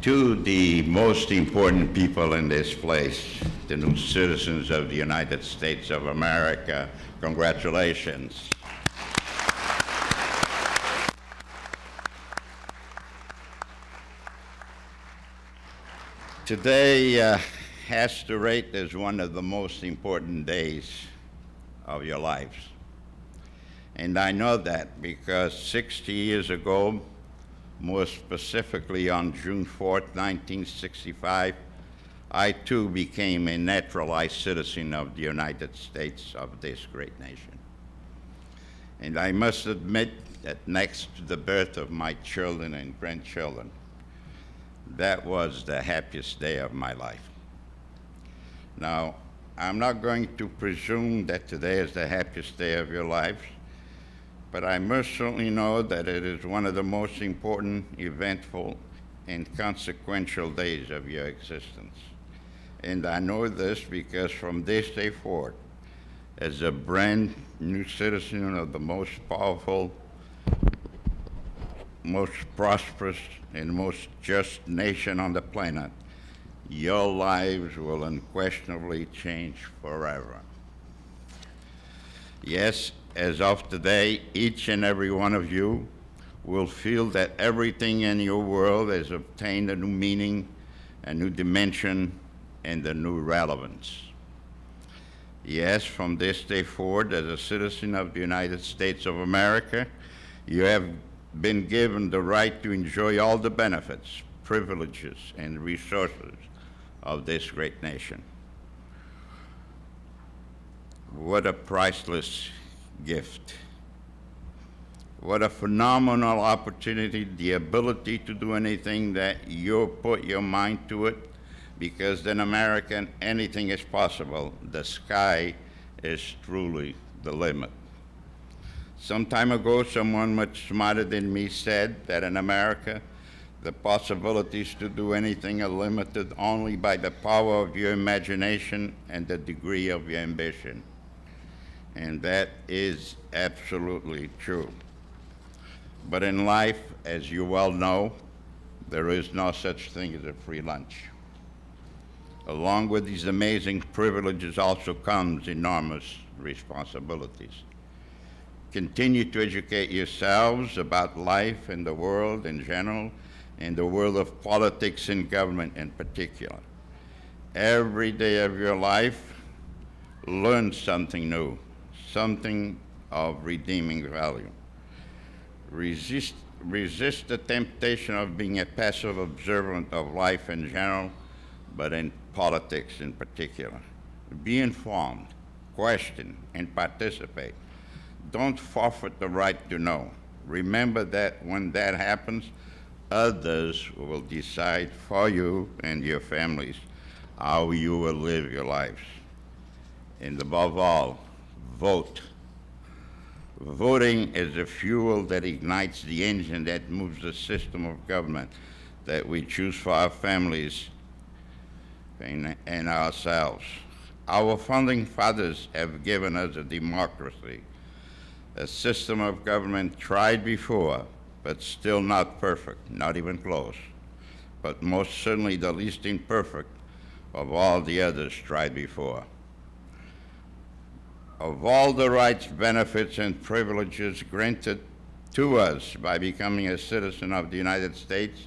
To the most important people in this place, the new citizens of the United States of America, congratulations. Today has to rate as one of the most important days of your lives. And I know that because 60 years ago, more specifically on June 4th, 1965, I too became a naturalized citizen of the United States of this great nation. And I must admit that next to the birth of my children and grandchildren, that was the happiest day of my life. Now, I'm not going to presume that today is the happiest day of your lives, but I most certainly know that it is one of the most important, eventful, and consequential days of your existence. And I know this because from this day forward, as a brand new citizen of the most powerful, most prosperous, and most just nation on the planet, your lives will unquestionably change forever. Yes, as of today, each and every one of you will feel that everything in your world has obtained a new meaning, a new dimension, and a new relevance. Yes, from this day forward, as a citizen of the United States of America, you have been given the right to enjoy all the benefits, privileges, and resources of this great nation. What a priceless gift. What a phenomenal opportunity, the ability to do anything that you put your mind to it, because in America, anything is possible. The sky is truly the limit. Some time ago, someone much smarter than me said that in America, the possibilities to do anything are limited only by the power of your imagination and the degree of your ambition. And that is absolutely true. But in life, as you well know, there is no such thing as a free lunch. Along with these amazing privileges also comes enormous responsibilities. Continue to educate yourselves about life and the world in general, and the world of politics and government in particular. Every day of your life, learn something new, something of redeeming value. Resist the temptation of being a passive observant of life in general, but in politics in particular. Be informed, question, and participate. Don't forfeit the right to know. Remember that when that happens, others will decide for you and your families how you will live your lives. And above all, vote. Voting is the fuel that ignites the engine that moves the system of government that we choose for our families and ourselves. Our founding fathers have given us a democracy, a system of government tried before, but still not perfect, not even close, but most certainly the least imperfect of all the others tried before. Of all the rights, benefits, and privileges granted to us by becoming a citizen of the United States,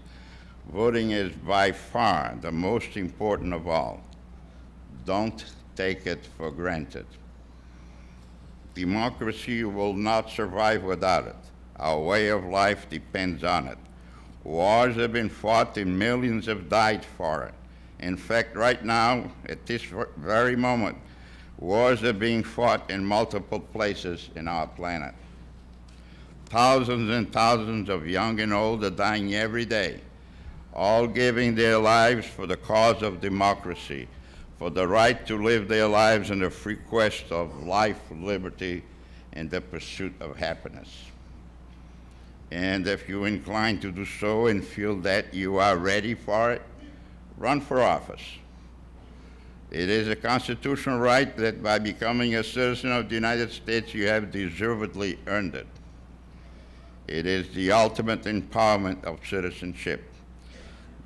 voting is by far the most important of all. Don't take it for granted. Democracy will not survive without it. Our way of life depends on it. Wars have been fought and millions have died for it. In fact, right now, at this very moment, wars are being fought in multiple places in our planet. Thousands and thousands of young and old are dying every day, all giving their lives for the cause of democracy, for the right to live their lives in the free quest of life, liberty, and the pursuit of happiness. And if you're inclined to do so and feel that you are ready for it, run for office. It is a constitutional right that by becoming a citizen of the United States, you have deservedly earned it. It is the ultimate empowerment of citizenship.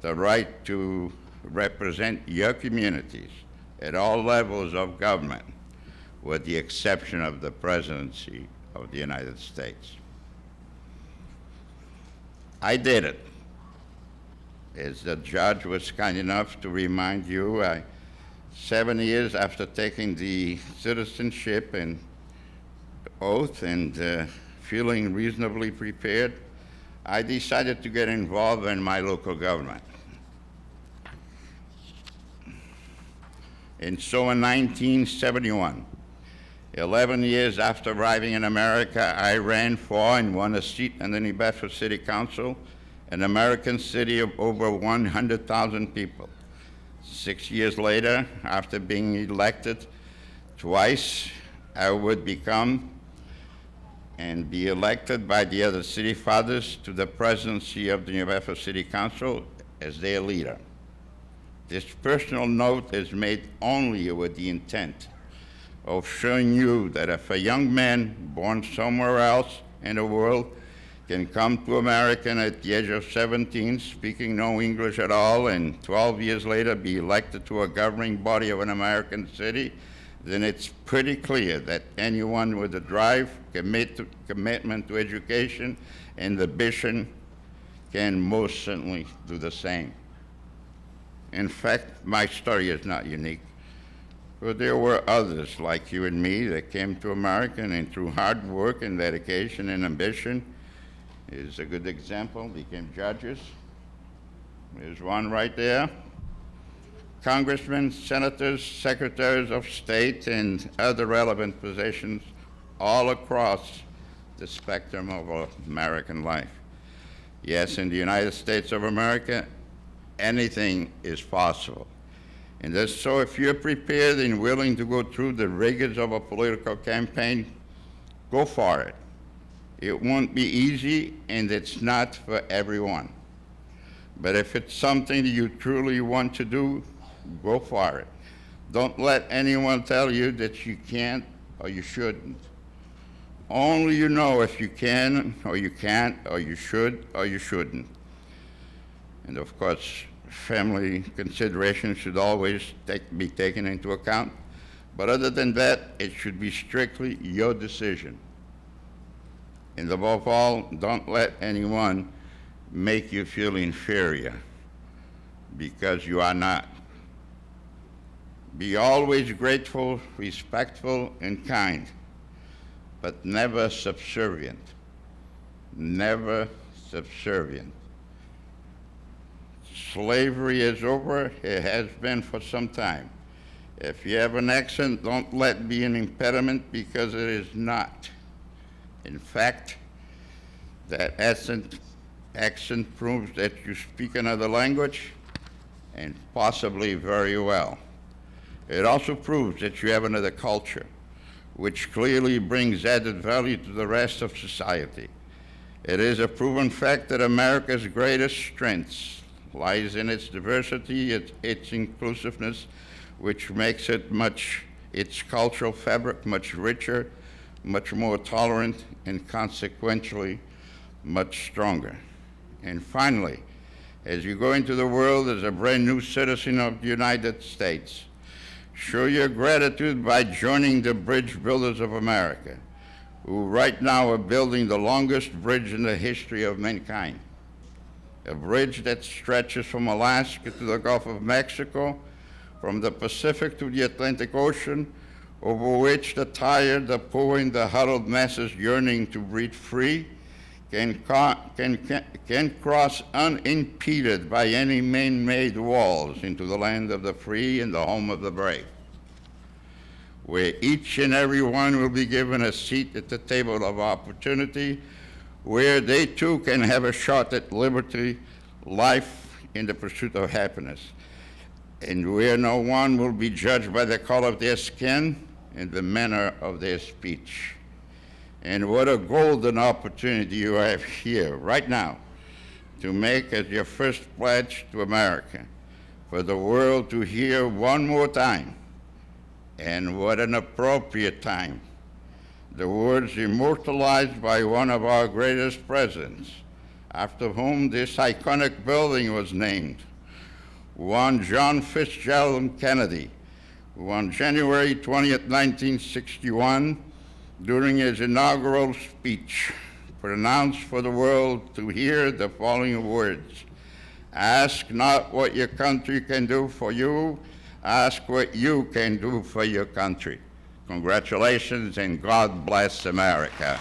the right to represent your communities at all levels of government, with the exception of the presidency of the United States. I did it. As the judge was kind enough to remind you, 7 years after taking the citizenship and oath and feeling reasonably prepared, I decided to get involved in my local government. And so in 1971, 11 years after arriving in America, I ran for and won a seat in the New Bedford City Council, an American city of over 100,000 people. 6 years later, after being elected twice, I would become and be elected by the other city fathers to the presidency of the New Bedford City Council as their leader. This personal note is made only with the intent of showing you that if a young man born somewhere else in the world can come to America at the age of 17, speaking no English at all, and 12 years later be elected to a governing body of an American city, then it's pretty clear that anyone with a drive, commitment to education, and ambition can most certainly do the same. In fact, my story is not unique, but there were others like you and me that came to America and through hard work and dedication and ambition, is a good example, became judges. There's one right there. Congressmen, senators, secretaries of state, and other relevant positions all across the spectrum of American life. Yes, in the United States of America, anything is possible. And so if you're prepared and willing to go through the rigors of a political campaign, go for it. It won't be easy, and it's not for everyone. But if it's something that you truly want to do, go for it. Don't let anyone tell you that you can't or you shouldn't. Only you know if you can or you can't, or you should or you shouldn't. And of course, family considerations should always be taken into account. But other than that, it should be strictly your decision. And above all, don't let anyone make you feel inferior, because you are not. Be always grateful, respectful, and kind, but never subservient. Never subservient. Slavery is over. It has been for some time. If you have an accent, don't let it be an impediment, because it is not. In fact, that accent proves that you speak another language, and possibly very well. It also proves that you have another culture, which clearly brings added value to the rest of society. It is a proven fact that America's greatest strength lies in its diversity, its inclusiveness, which makes its cultural fabric much richer, much more tolerant, and consequently much stronger. And finally, as you go into the world as a brand new citizen of the United States, show your gratitude by joining the Bridge Builders of America, who right now are building the longest bridge in the history of mankind. A bridge that stretches from Alaska to the Gulf of Mexico, from the Pacific to the Atlantic Ocean, over which the tired, the poor, and the huddled masses yearning to breathe free can cross unimpeded by any man-made walls into the land of the free and the home of the brave, where each and every one will be given a seat at the table of opportunity, where they too can have a shot at liberty, life, in the pursuit of happiness, and where no one will be judged by the color of their skin and the manner of their speech. And what a golden opportunity you have here right now to make as your first pledge to America, for the world to hear one more time, and what an appropriate time, the words immortalized by one of our greatest presidents, after whom this iconic building was named. one John Fitzgerald Kennedy, who on January 20th, 1961, during his inaugural speech, pronounced for the world to hear the following words: "Ask not what your country can do for you, ask what you can do for your country." Congratulations, and God bless America.